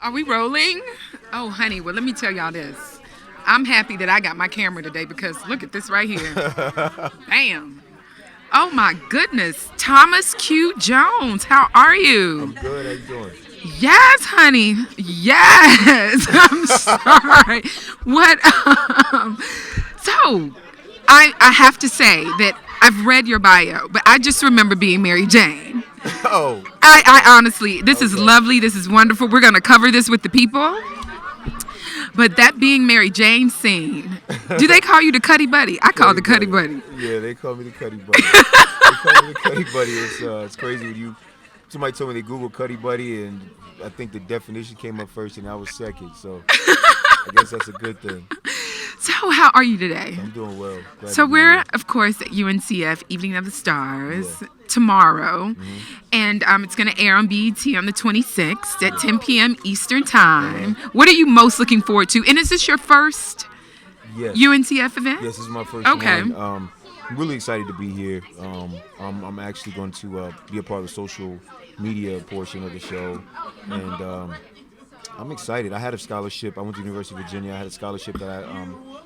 Are we rolling? Oh, honey, well, let me tell y'all this. I'm happy that I got my camera today because look at this right here. Bam. Oh, my goodness. Thomas Q. Jones, how are you? I'm good. How you doing? Yes, honey. Yes. I'm sorry. What? So, I have to say that I've read your bio, but I just remember being Mary Jane. Oh, I honestly, this is okay. lovely. This is wonderful. We're going to cover this with the people. But that being Mary Jane scene, do they call you the Cuddy Buddy? I call Cuddy the Cuddy Buddy. Buddy. Yeah, they call me the Cuddy Buddy. They call me the Cuddy Buddy. It's crazy when you. Somebody told me they Googled Cuddy Buddy, and I think the definition came up first, and I was second. So I guess that's a good thing. So, how are you today? I'm doing well. Glad So, to be we're, here. of course, at UNCF, Evening of the Stars, Yeah. tomorrow. And it's going to air on BET on the 26th at 10 p.m. Eastern Time. What are you most looking forward to? And is this your first Yes. UNCF event? Yes, this is my first Okay. one. I'm really excited to be here. I'm actually going to be a part of the social media portion of the show, and I'm excited. I had a scholarship. I went to the University of Virginia. I had a scholarship that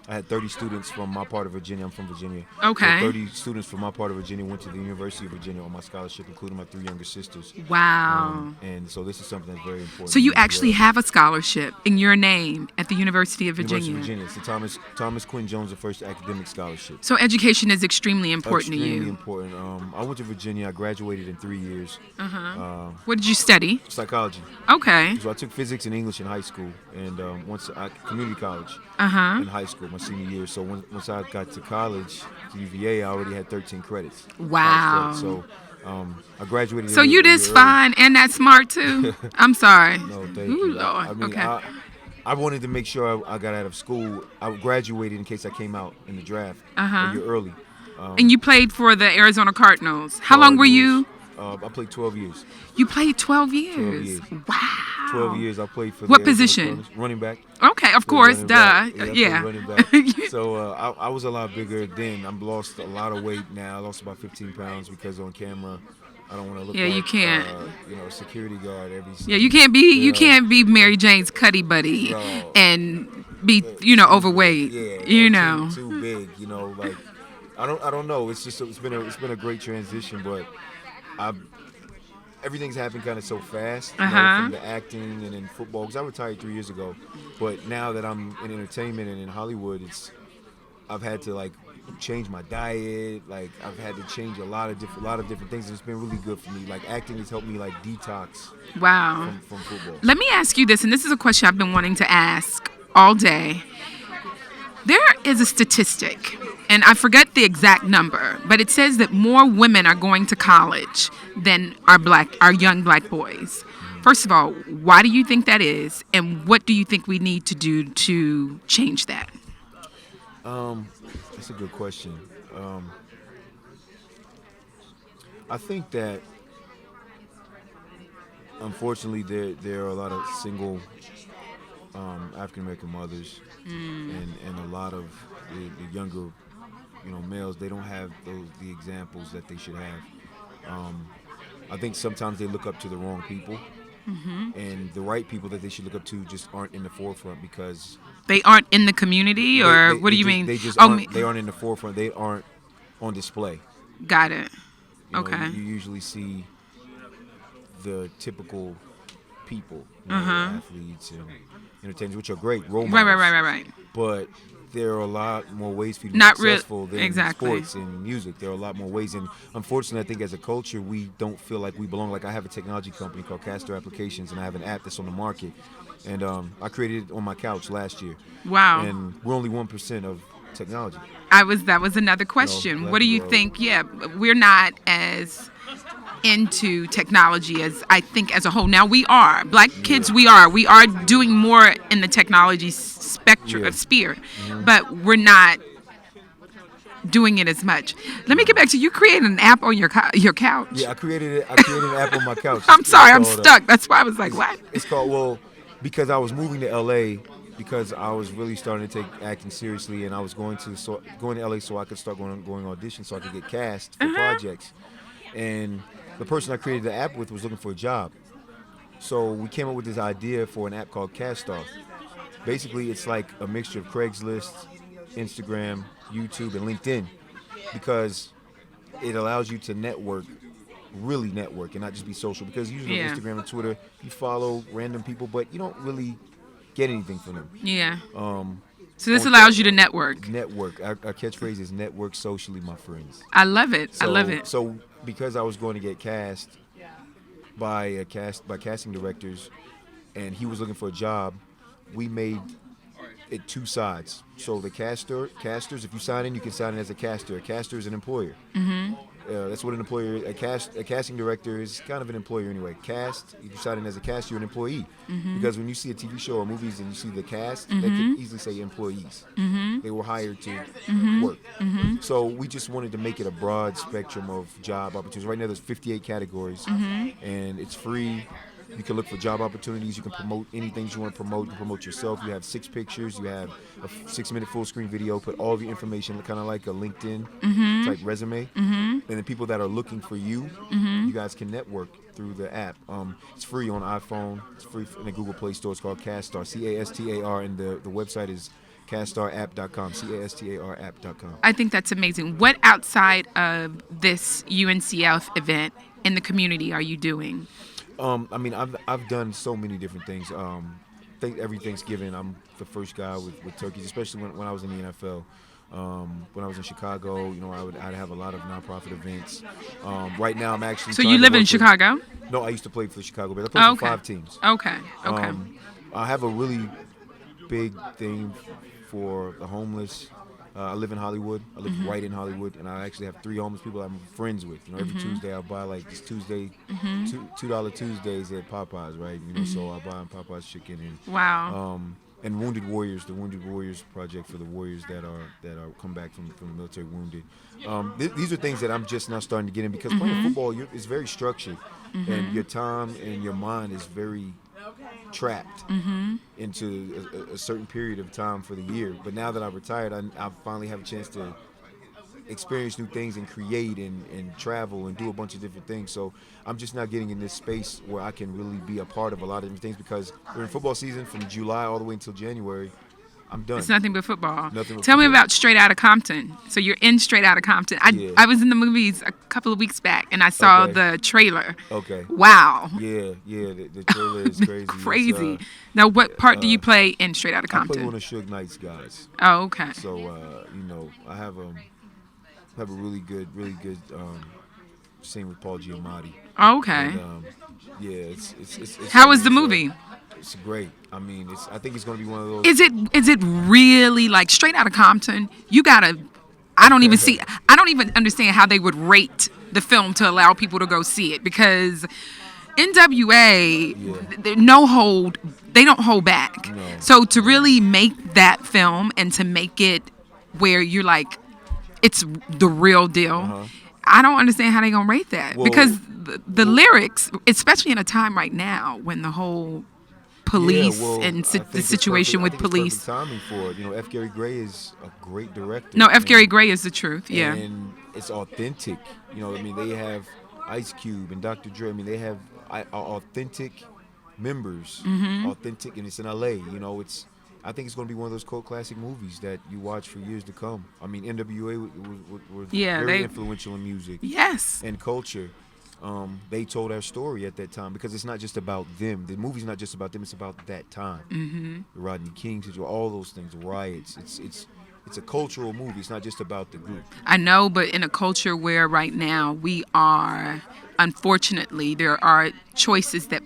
I had 30 students from my part of Virginia. I'm from Virginia. Okay. So 30 students from my part of Virginia went to the University of Virginia on my scholarship, including my 3 younger sisters. Wow. And so this is something that's very important. So, you to me as actually well. have a scholarship in your name at the University of Virginia. University of Virginia. It's the Thomas Quinn Jones, the first academic scholarship. So, education is extremely important to Extremely you. important. I went to Virginia. I graduated in 3 years. What did you study? Psychology. Okay. So I took physics and English in high school, and once I community college Uh-huh. in high school, my senior year. So once I got to college, to UVA, I already had 13 credits. Wow. College credits. So I graduated. So, a you year this early. fine and that smart too? I'm sorry. No, thank Ooh, you. Lord. I mean, Okay. I wanted to make sure I got out of school. I graduated in case I came out in the draft Uh-huh. a year early. And you played for the Arizona Cardinals. How long were you? I played 12 years. You played 12 years. 12 years. Wow. 12 years I played for. What the Arizona position? Cardinals. Running back. Okay, of Played course, running duh. back. I played Yeah. running back. So I was a lot bigger then. I've lost a lot of weight now. I lost about 15 pounds because on camera, I don't want to look Yeah, like you can't. a security guard every. Yeah, you can't be you Yeah. can't be Mary Jane's Cuddy Buddy No. and be overweight. Yeah, You know. too big. Like I don't know. It's been a great transition, but everything's happened kind of so fast. From the acting and in football. Because I retired 3 years ago, but now that I'm in entertainment and in Hollywood, I've had to like change my diet. Like I've had to change a lot of different things, and it's been really good for me. Like acting has helped me like detox Wow. from football. Let me ask you this, and this is a question I've been wanting to ask all day. There is a statistic, and I forget the exact number, but it says that more women are going to college than our young black boys. First of all, why do you think that is, and what do you think we need to do to change that? That's a good question. I think that unfortunately there are a lot of single African American mothers and a lot of the younger males. They don't have the examples that they should have. I think sometimes they look up to the wrong people, and the right people that they should look up to just aren't in the forefront because They aren't in the community, or what do you mean? They just Oh, aren't. They aren't in the forefront. They aren't on display. got it. You know, Okay. you usually see the typical people, athletes and entertainers, which are great role models. Right. But there are a lot more ways for you to be Not real- successful than exactly. sports and music. There are a lot more ways, and unfortunately, I think as a culture, we don't feel like we belong. Like I have a technology company called Castor Applications, and I have an app that's on the market, and I created it on my couch last year. Wow. And we're only 1% of technology. That was another question. No, What do you well- think? Yeah, we're not as into technology as I think as a whole. Now we are. Black kids, we are doing more in the technology spectrum Yeah. of sphere, but we're not doing it as much. Let me get back to you creating an app on your couch. Yeah, I created an app on my couch. I'm sorry, I'm It's called, stuck. That's why I was like, what? It's called because I was moving to LA because I was really starting to take acting seriously, and I was going to LA so I could start going auditions so I could get cast for projects. And the person I created the app with was looking for a job, So we came up with this idea for an app called CastStar. Basically, it's like a mixture of Craigslist, Instagram, YouTube, and LinkedIn because it allows you to network, really network, and not just be social. Because usually on Yeah. Instagram and Twitter, you follow random people, but you don't really get anything from them. Yeah. Um, So this on allows you to network. network. Our catchphrase is network socially, my friends. I love it. I love So it. so because I was going to get cast by casting directors, and he was looking for a job, we made it two sides. So the casters, if you sign in, you can sign in as a caster. A caster is an employer. That's what an employer, a casting director is kind of an employer anyway. Cast, if you sign in as a cast, you're an employee. Because when you see a TV show or movies and you see the cast, they could easily say employees. They were hired to work. So we just wanted to make it a broad spectrum of job opportunities. Right now there's 58 categories, and it's free. You can look for job opportunities. You can promote anything you want to promote. You can promote yourself. You have 6 pictures. You have a 6-minute full screen video. Put all of your information, kind of like a LinkedIn type resume. And the people that are looking for you, you guys can network through the app. It's free on iPhone. It's free in the Google Play Store. It's called CastStar, CASTAR, and the website is caststarapp.com, CASTARapp.com. I think that's amazing. What outside of this UNCF event in the community are you doing? I mean, I've done so many different things. Think every Thanksgiving, I'm the first guy with turkeys, especially when I was in the NFL. When I was in Chicago, I'd have a lot of nonprofit events. Right now, I'm actually. So trying you to live in work with- Chicago? No, I used to play for the Chicago Bears. I played for Okay. 5 teams. Okay. Okay. I have a really big thing for the homeless. I live in Hollywood. I live right in Hollywood, and I actually have 3 homeless people I'm friends with. Every Tuesday I'll buy like this Tuesday, $2 Tuesdays at Popeyes, right? So I buy them Popeyes chicken Wow. and Wounded Warriors, the Wounded Warriors project for the warriors that are come back from the military wounded. These are things that I'm just now starting to get in because playing football is very structured, and your time and your mind is very trapped into a certain period of time for the year. But now that I've retired, I finally have a chance to experience new things and create and travel and do a bunch of different things. So I'm just now getting in this space where I can really be a part of a lot of different things because during football season from July all the way until January, I'm done. It's nothing but football. Nothing but Tell me football. about Straight Outta Compton. So you're in Straight Outta Compton. Yeah. I was in the movies a couple of weeks back and I saw Okay. the trailer. Okay. Wow. Yeah. The trailer is crazy. Crazy. It's, Now, what part do you play in Straight Outta I play Compton? one of Suge Knight's guys. Oh, okay. So I have a really good scene with Paul Giamatti. Oh, okay. And, yeah, it's How was the movie? It's great. I mean, I think it's going to be one of those. Is it really like Straight Outta Compton? You gotta. I don't even understand how they would rate the film to allow people to go see it because NWA, they don't hold back. No. So to really make that film and to make it where you're like, it's the real deal. I don't understand how they gonna rate that Well- because the lyrics, especially in a time right now when the whole police I and think the it's situation perfect- with I think it's police. perfect timing for it. F. Gary Gray is a great director. No, F. Gary and- Gray is the truth. Yeah. And it's authentic. They have Ice Cube and Dr. Dre. They have authentic members. Authentic, and it's in LA. I think it's going to be one of those cult classic movies that you watch for years to come. NWA were Yeah, very they- influential in music Yes. and culture. They told our story at that time because it's not just about them. The movie's not just about them. It's about that time. The Rodney King situation, all those things, the riots. It's a cultural movie. It's not just about the group. I know, but in a culture where right now we are, unfortunately, there are choices that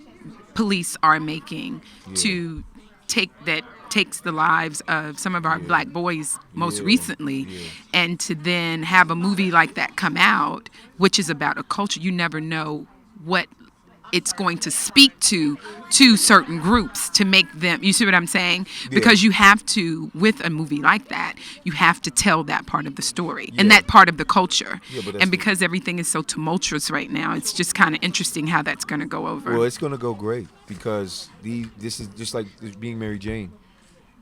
police are making to takes the lives of some of our black boys most recently, and to then have a movie like that come out, which is about a culture, you never know what it's going to speak to certain groups to make them, you see what I'm saying? Because you have to, with a movie like that, you have to tell that part of the story and that part of the culture. But that's And because everything is so tumultuous right now, it's just kind of interesting how that's going to go over. Well, it's going to go great because this is just like being Mary Jane.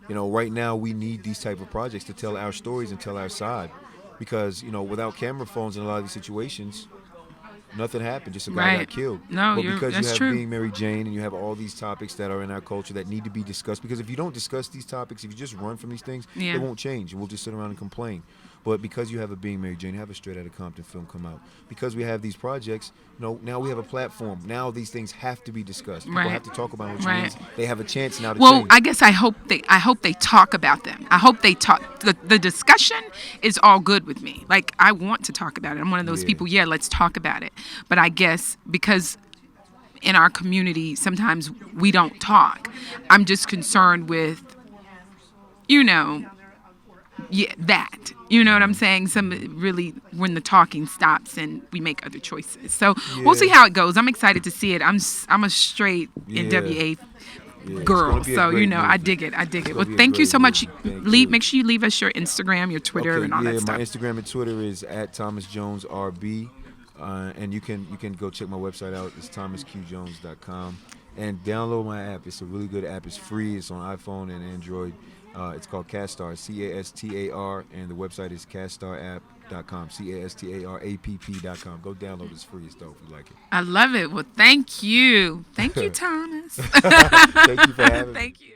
Right now we need these type of projects to tell our stories and tell our side because, without camera phones in a lot of these situations, nothing happened. Just a guy Right. got killed. No, But because you that's have true. being Mary Jane and you have all these topics that are in our culture that need to be discussed, because if you don't discuss these topics, if you just run from these things, Yeah. they won't change. We'll just sit around and complain. But because you have a being Mary Jane, you have a Straight Outta Compton film come out. Because we have these projects, now we have a platform. Now these things have to be discussed. People Right. have to talk about which Right. means they have a chance now to Well, change. I guess I hope they talk about them. I hope they talk. The discussion is all good with me. Like, I want to talk about it. I'm one of those Yeah. people. Yeah, let's talk about it. But I guess because in our community sometimes we don't talk, I'm just concerned with, you know, yeah, that. You know what I'm saying? Some really when the talking stops and we make other choices. So we'll see Yeah. how it goes. I'm excited to see it. I'm a straight Yeah. NWA Yeah, it's girl. gonna be a So, great I movement. dig it. I dig It's it. gonna Well, be a thank you great so much. movement. Thank you. Make sure you leave us your Instagram, your Twitter, Okay, and all yeah, that my stuff. Instagram and Twitter is at Thomas Jones RB, and you can go check my website out. It's thomasqjones.com, and download my app. It's a really good app. It's free. It's on iPhone and Android. It's called Castar, CASTAR, and the website is castarApp.com, CASTARAPP.com. Go download it. It's free. It's dope. If you like it. I love it. Well, thank you. Thank you, Thomas. Thank you for having me. Thank you.